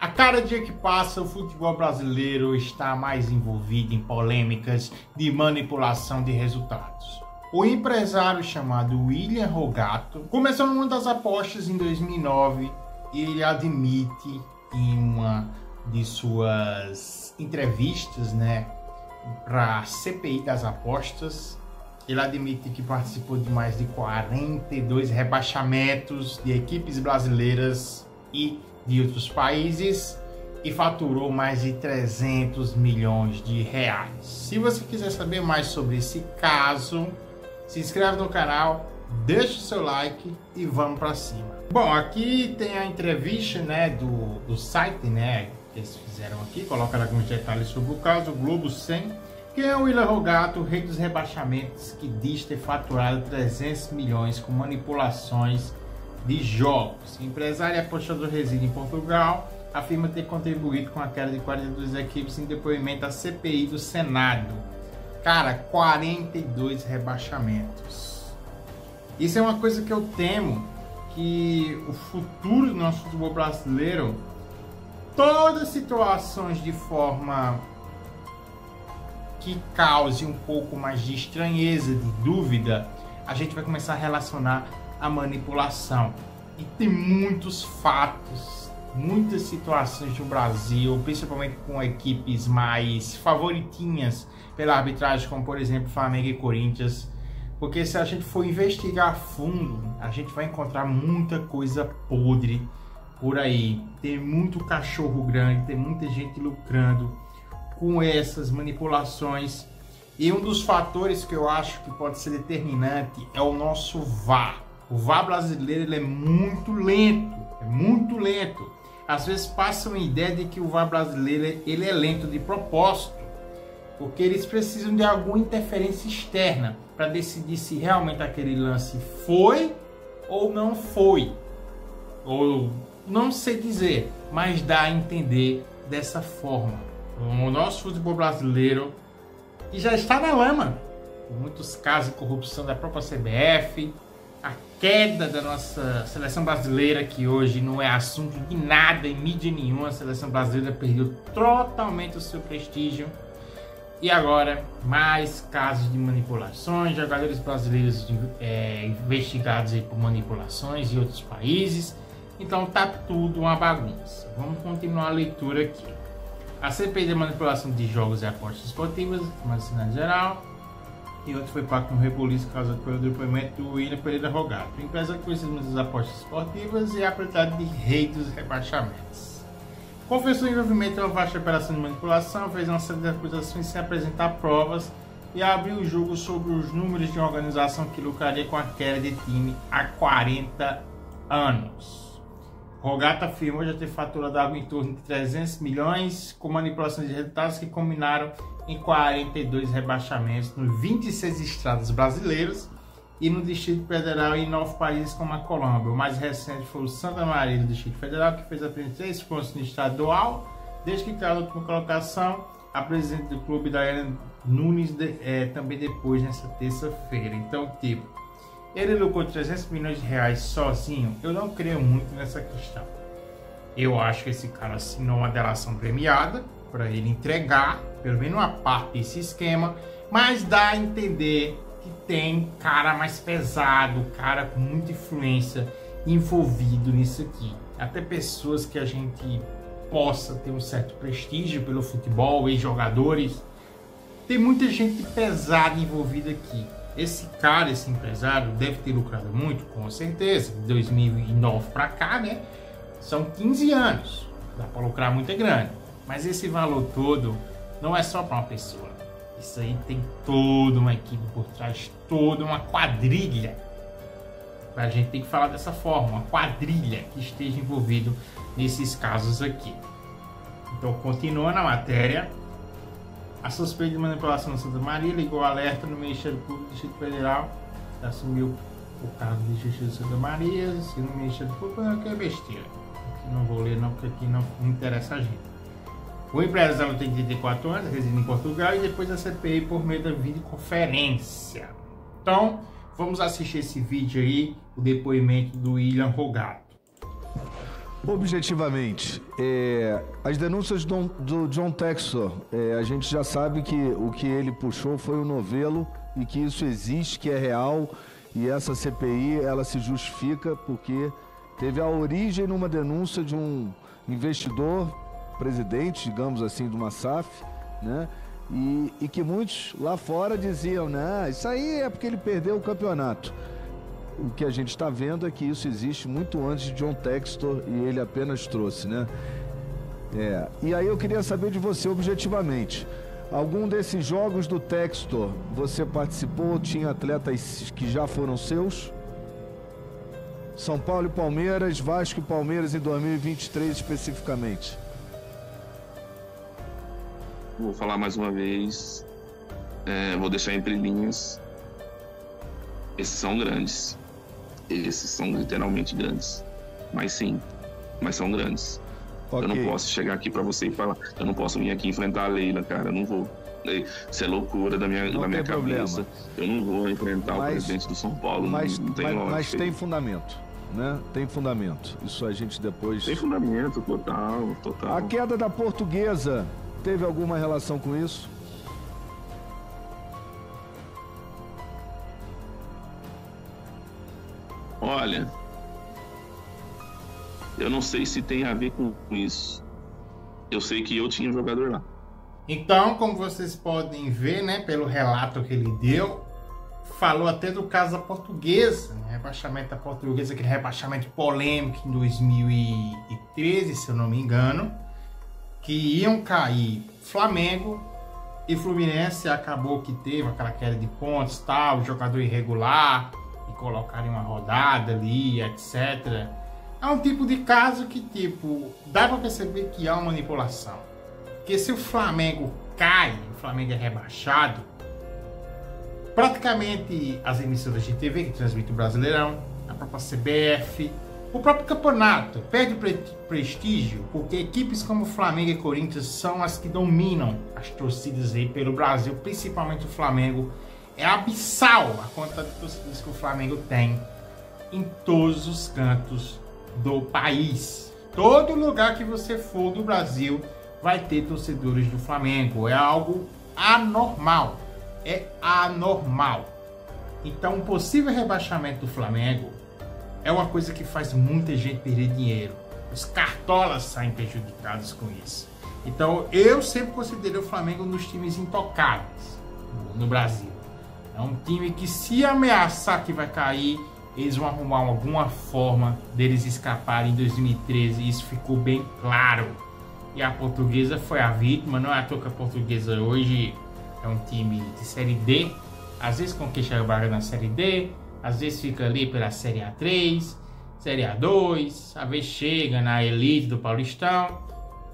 A cada dia que passa, o futebol brasileiro está mais envolvido em polêmicas de manipulação de resultados. O empresário chamado William Rogato começou no mundo das apostas em 2009 e ele admite em uma de suas entrevistas, para a CPI das apostas, ele admite que participou de mais de 42 rebaixamentos de equipes brasileiras e de outros países e faturou mais de 300 milhões de reais. Se você quiser saber mais sobre esse caso, se inscreve no canal, deixa o seu like e vamos para cima. Bom, aqui tem a entrevista do site que eles fizeram aqui, colocaram alguns detalhes sobre o caso. O Globo 100, que é o William Rogato, rei dos rebaixamentos, que diz ter faturado 300 milhões com manipulações de jogos. O empresário e apostador reside em Portugal, afirma ter contribuído com a queda de 42 equipes em depoimento à CPI do Senado. Cara, 42 rebaixamentos. Isso é uma coisa que eu temo, que o futuro do nosso futebol brasileiro, todas as situações de forma que cause um pouco mais de estranheza, de dúvida, a gente vai começar a relacionar a manipulação. E tem muitos fatos, muitas situações no Brasil, principalmente com equipes mais favoritinhas pela arbitragem, como por exemplo Flamengo e Corinthians, porque se a gente for investigar a fundo, a gente vai encontrar muita coisa podre por aí. Tem muito cachorro grande, tem muita gente lucrando com essas manipulações. E um dos fatores que eu acho que pode ser determinante é o nosso VAR. O VAR brasileiro ele é muito lento, Às vezes passa uma ideia de que o VAR brasileiro ele é lento de propósito, porque eles precisam de alguma interferência externa para decidir se realmente aquele lance foi ou não foi. Ou não sei dizer, mas dá a entender dessa forma. O nosso futebol brasileiro que já está na lama, com muitos casos de corrupção da própria CBF, a queda da nossa seleção brasileira, que hoje não é assunto de nada em mídia nenhuma. A seleção brasileira perdeu totalmente o seu prestígio. E agora, mais casos de manipulações, jogadores brasileiros investigados aí por manipulações em outros países. Então tá tudo uma bagunça. Vamos continuar a leitura aqui. A CPI da manipulação de jogos e apostas esportivas, uma assinante geral. E outro foi pago com rebuliço causado pelo depoimento do William Pereira Rogato, empresa que conhecida das apostas esportivas e a propriedade de rei dos rebaixamentos. Confessou envolvimento em uma vasta operação de manipulação, fez uma série de acusações sem apresentar provas e abriu o jogo sobre os números de uma organização que lucraria com a queda de time há 40 anos. Rogato afirmou já ter faturado algo em torno de 300 milhões com manipulações de resultados que combinaram em 42 rebaixamentos nos 26 estados brasileiros e no Distrito Federal e em 9 países como a Colômbia. O mais recente foi o Santa Maria do Distrito Federal, que fez apenas 3 pontos no estadual, desde que caiu na última colocação. A presidente do clube, Daiane Nunes, também depois nessa terça-feira. Então, ele lucrou 300 milhões de reais sozinho? Eu não creio muito nessa questão. Eu acho que esse cara assinou uma delação premiada para ele entregar, pelo menos uma parte desse esquema, mas dá a entender que tem cara mais pesado, cara com muita influência envolvido nisso aqui. Até pessoas que a gente possa ter um certo prestígio pelo futebol, ex-jogadores. Tem muita gente pesada envolvida aqui. Esse cara, esse empresário, deve ter lucrado muito, com certeza. De 2009 para cá, são 15 anos. Dá para lucrar muita grana. Mas esse valor todo não é só para uma pessoa. Isso aí tem toda uma equipe por trás, toda uma quadrilha. A gente tem que falar dessa forma, uma quadrilha que esteja envolvido nesses casos aqui. Então, continua na matéria. A suspeita de manipulação de Santa Maria ligou alerta no Ministério Público do Distrito Federal, assumiu o cargo de Justiça de Santa Maria, e no Ministério Público que é besteira. Aqui não vou ler não, porque aqui não interessa a gente. O empresário tem 34 anos, reside em Portugal e depois da CPI por meio da videoconferência. Então, vamos assistir esse vídeo aí, o depoimento do William Rogato. Objetivamente, as denúncias do John Textor, a gente já sabe que o que ele puxou foi o novelo e que isso existe, que é real, e essa CPI ela se justifica porque teve a origem numa denúncia de um investidor, presidente, digamos assim, de uma SAF, né? E que muitos lá fora diziam, né, isso aí é porque ele perdeu o campeonato. O que a gente está vendo é que isso existe muito antes de John Textor e ele apenas trouxe, né? E aí eu queria saber de você objetivamente, algum desses jogos do Textor você participou, tinha atletas que já foram seus? São Paulo e Palmeiras, Vasco e Palmeiras em 2023 especificamente. Vou falar mais uma vez, vou deixar entre linhas, esses são grandes. Esses são literalmente grandes. Mas sim, mas são grandes. Okay. Eu não posso chegar aqui pra você e falar, eu não posso vir aqui enfrentar a Leila, cara, eu não vou. Isso é loucura da minha cabeça. Eu não vou enfrentar o presidente do São Paulo, não tem lógica. Mas tem fundamento, né? Tem fundamento. Isso a gente depois... Tem fundamento, total. A queda da Portuguesa teve alguma relação com isso? Olha, eu não sei se tem a ver com isso. Eu sei que eu tinha um jogador lá. Então, como vocês podem ver, né, pelo relato que ele deu, falou até do caso da Portuguesa, né, rebaixamento da Portuguesa, aquele rebaixamento polêmico em 2013, se eu não me engano, que iam cair Flamengo e Fluminense. Acabou que teve aquela queda de pontos, tal, jogador irregular, e colocarem uma rodada ali, etc. É um tipo de caso que, tipo, dá para perceber que há uma manipulação. Porque se o Flamengo cai, o Flamengo é rebaixado, praticamente as emissoras de TV que transmitem o Brasileirão, a própria CBF, o próprio campeonato perde prestígio, porque equipes como Flamengo e Corinthians são as que dominam as torcidas aí pelo Brasil, principalmente o Flamengo. É abissal a quantidade de torcidas que o Flamengo tem em todos os cantos do país. Todo lugar que você for do Brasil vai ter torcedores do Flamengo. É algo anormal. É anormal. Então, um possível rebaixamento do Flamengo é uma coisa que faz muita gente perder dinheiro. Os cartolas saem prejudicados com isso. Então, eu sempre considerei o Flamengo um dos times intocáveis no Brasil. É um time que, se ameaçar que vai cair, eles vão arrumar alguma forma deles escaparem em 2013. Isso ficou bem claro. E a Portuguesa foi a vítima. Não é à toa que a Portuguesa hoje é um time de Série D. Às vezes conquista a vaga na Série D, às vezes fica ali pela Série A3, Série A2, às vezes chega na elite do Paulistão.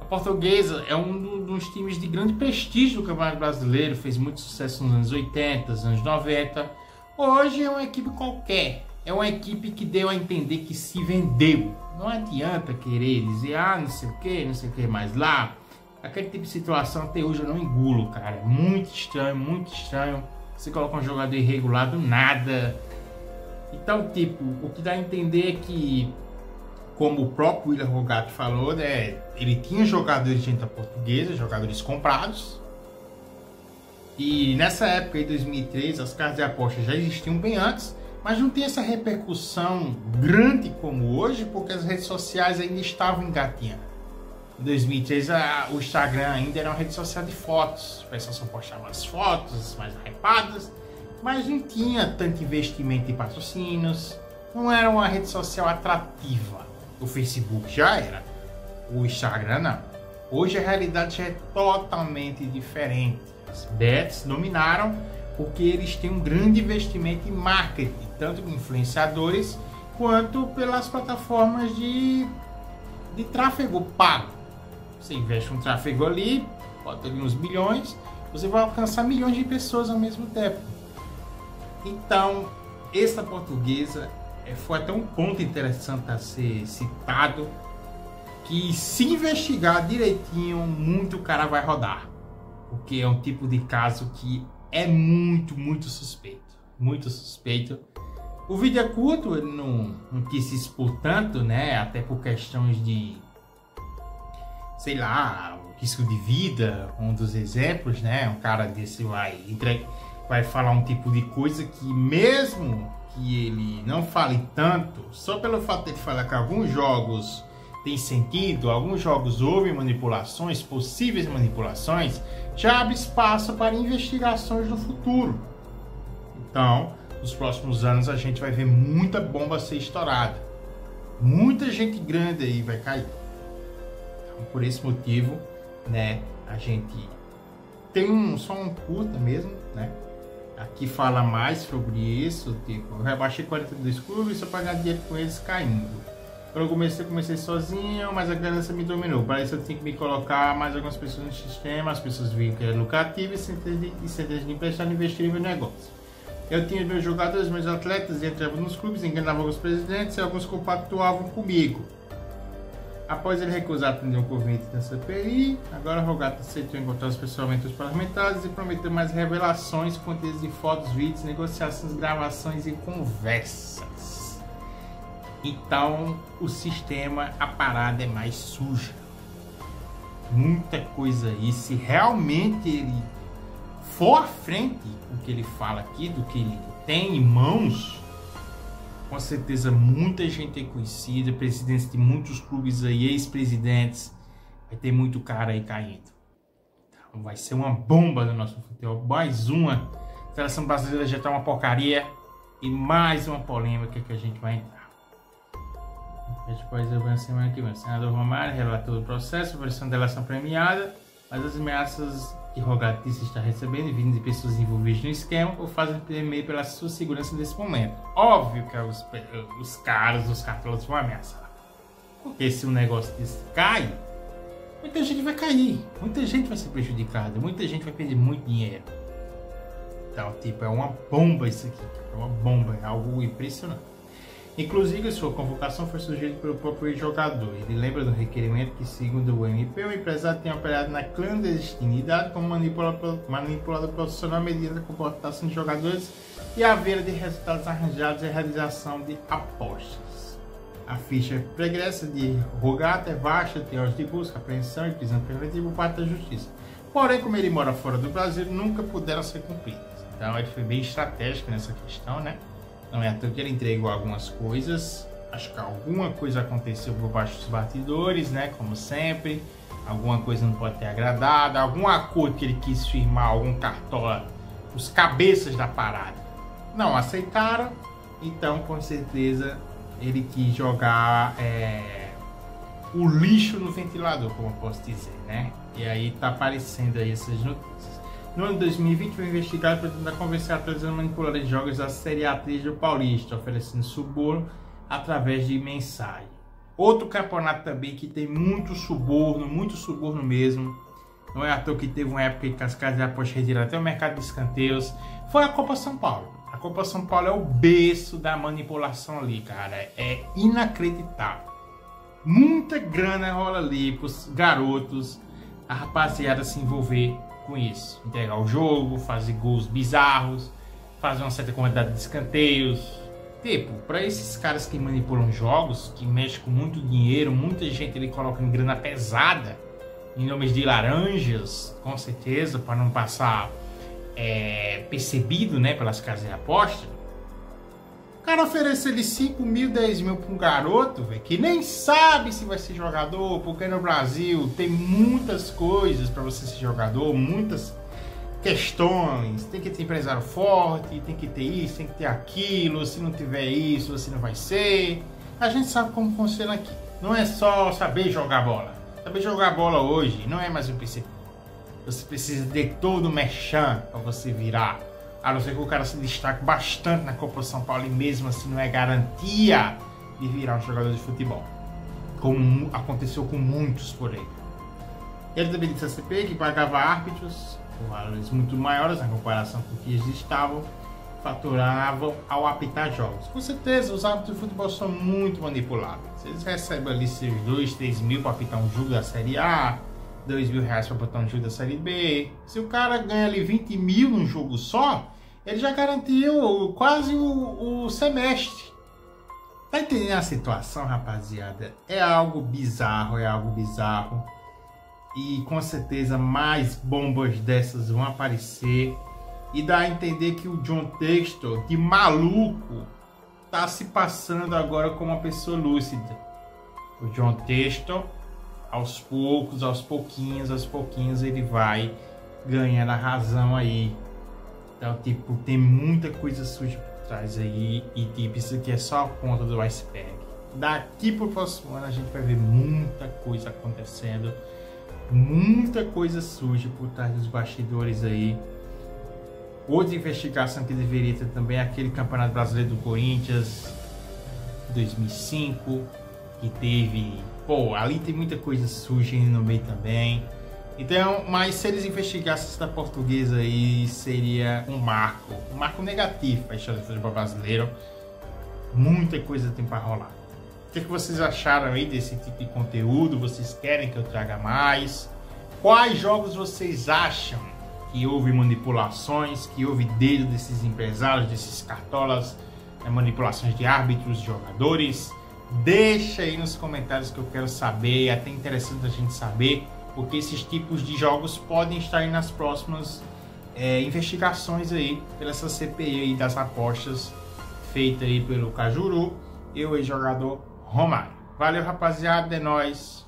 A Portuguesa é um dos times de grande prestígio do Campeonato Brasileiro, fez muito sucesso nos anos 80, nos anos 90. Hoje é uma equipe qualquer, é uma equipe que deu a entender que se vendeu. Não adianta querer dizer, não sei o que mais lá. Aquele tipo de situação até hoje eu não engulo, cara. É muito estranho, muito estranho. Você coloca um jogador irregular do nada. Então, tipo, o que dá a entender é que, como o próprio William Rogato falou, né, ele tinha jogadores dentro da Portuguesa, jogadores comprados. E nessa época, em 2003, as casas de aposta já existiam bem antes, mas não tem essa repercussão grande como hoje, porque as redes sociais ainda estavam engatinhando. Em 2003, o Instagram ainda era uma rede social de fotos. O pessoal só postava as fotos mais hypadas, mas não tinha tanto investimento em patrocínios. Não era uma rede social atrativa. O Facebook já era. O Instagram não. Hoje a realidade já é totalmente diferente. As bets dominaram porque eles têm um grande investimento em marketing, tanto com influenciadores quanto pelas plataformas de tráfego pago. Você investe um tráfego ali, bota ali uns bilhões, você vai alcançar milhões de pessoas ao mesmo tempo. Então, essa Portuguesa foi até um ponto interessante a ser citado, que se investigar direitinho, muito o cara vai rodar. Porque é um tipo de caso que é muito, muito suspeito. Muito suspeito. O vídeo é curto, ele não quis se expor tanto, né? Até por questões de, sei lá, o risco de vida, um dos exemplos, né? Um cara desse vai falar um tipo de coisa que, mesmo que ele não fale tanto, só pelo fato de ele falar que alguns jogos têm sentido, alguns jogos houve manipulações, possíveis manipulações, já abre espaço para investigações no futuro. Então, nos próximos anos a gente vai ver muita bomba ser estourada. Muita gente grande aí vai cair. Então, por esse motivo, né, a gente tem só um curta mesmo, né? Aqui fala mais sobre isso, tipo, eu rebaixei 42 clubes só pagar dinheiro com eles caindo. Quando eu comecei sozinho, mas a ganância me dominou. Parece que eu tinha que me colocar mais algumas pessoas no sistema, as pessoas viram que era lucrativo e certeza de emprestar e investir em meu negócio. Eu tinha meus jogadores, meus atletas, entravam nos clubes, enganavam os presidentes e alguns compactuavam comigo. Após ele recusar atender um convite da CPI, agora Rogato aceitou encontrar pessoalmente os parlamentares e prometeu mais revelações contidas de fotos, vídeos, negociações, gravações e conversas. Então, o sistema, a parada é mais suja. Muita coisa aí. Se realmente ele for à frente do que ele fala aqui, do que ele tem em mãos, com certeza muita gente é conhecida, presidentes de muitos clubes aí, ex-presidentes, vai ter muito cara aí caindo. Então vai ser uma bomba no nosso futebol, mais uma. A seleção brasileira já tá uma porcaria e mais uma polêmica que a gente vai entrar. Depois eu vou semana que vem. O senador Romário relatou o processo, versão da delação premiada, mas as ameaças que Rogato disse estar recebendo vindo de pessoas envolvidas no esquema ou fazem temer pela sua segurança nesse momento. Óbvio que os cartolas vão ameaçar. Porque se um negócio desse cai, muita gente vai cair, muita gente vai ser prejudicada, muita gente vai perder muito dinheiro. Então, tipo, é uma bomba isso aqui, é uma bomba, é algo impressionante. Inclusive, sua convocação foi sugerida pelo próprio jogador. Ele lembra do requerimento que, segundo o MP, o empresário tem operado na clandestinidade como manipulador profissional mediante a comportação de jogadores e a venda de resultados arranjados e a realização de apostas. A ficha pregressa de Rogato é vasta, tem horas de busca, apreensão e prisão preventiva por parte da justiça. Porém, como ele mora fora do Brasil, nunca puderam ser cumpridas. Então, ele foi bem estratégico nessa questão, né? Não é à toa que ele entregou algumas coisas. Acho que alguma coisa aconteceu por baixo dos bastidores, né? Como sempre. Alguma coisa não pode ter agradado. Algum acordo que ele quis firmar, algum cartola, os cabeças da parada não aceitaram. Então, com certeza, ele quis jogar o lixo no ventilador, como eu posso dizer, né? E aí tá aparecendo aí essas notícias. No ano de 2020 foi investigado por tentar convencer a atleta manipuladora de jogos da Série A3 do Paulista, oferecendo suborno através de mensagem. Outro campeonato também que tem muito suborno mesmo. Não é à toa que teve uma época em que as casas de aposta retiraram até o mercado de escanteios. Foi a Copa São Paulo. A Copa São Paulo é o berço da manipulação ali, cara. É inacreditável. Muita grana rola ali pros garotos, a rapaziada se envolver com isso, entregar o jogo, fazer gols bizarros, fazer uma certa quantidade de escanteios. Tipo, para esses caras que manipulam jogos, que mexem com muito dinheiro, muita gente ele coloca em grana pesada, em nomes de laranjas, com certeza, para não passar percebido, né, pelas casas de aposta. O cara oferece ele 5 mil, 10 mil para um garoto, véio, que nem sabe se vai ser jogador, porque no Brasil tem muitas coisas para você ser jogador, muitas questões. Tem que ter empresário forte, tem que ter isso, tem que ter aquilo. Se não tiver isso, você não vai ser. A gente sabe como funciona aqui. Não é só saber jogar bola. Saber jogar bola hoje não é mais um princípio. Você precisa de todo o merchan para você virar. A não ser que o cara se destaque bastante na Copa São Paulo e mesmo assim não é garantia de virar um jogador de futebol. Como aconteceu com muitos por aí. Ele também disse a CPI que pagava árbitros com valores muito maiores na comparação com o que eles estavam, faturavam ao apitar jogos. Com certeza, os árbitros de futebol são muito manipuláveis. Eles recebem ali seus 2, 3 mil para apitar um jogo da Série A, 2 mil reais para botar um jogo da Série B. Se o cara ganha ali 20 mil num jogo só, ele já garantiu quase o semestre. Tá entendendo a situação, rapaziada? É algo bizarro, E com certeza mais bombas dessas vão aparecer. E dá a entender que o John Textor, de maluco, tá se passando agora como uma pessoa lúcida. O John Textor, aos pouquinhos, ele vai ganhando a razão aí. Então, tipo, tem muita coisa suja por trás aí. E, tipo, isso aqui é só a ponta do iceberg. Daqui pro próximo ano a gente vai ver muita coisa acontecendo. Muita coisa suja por trás dos bastidores aí. Outra investigação que deveria ter também é aquele Campeonato Brasileiro do Corinthians 2005, que teve... Pô, ali tem muita coisa suja no meio também. Então, mas se eles investigassem essa portuguesa aí, seria um marco negativo para a história do futebol brasileiro. Muita coisa tem para rolar. O que vocês acharam aí desse tipo de conteúdo? Vocês querem que eu traga mais? Quais jogos vocês acham que houve manipulações, que houve dedo desses empresários, desses cartolas, manipulações de árbitros, de jogadores? Deixa aí nos comentários que eu quero saber, é até interessante a gente saber, porque esses tipos de jogos podem estar aí nas próximas investigações aí, pela essa CPI aí das apostas, feita aí pelo Cajuru e o ex-jogador Romário. Valeu, rapaziada, é nóis!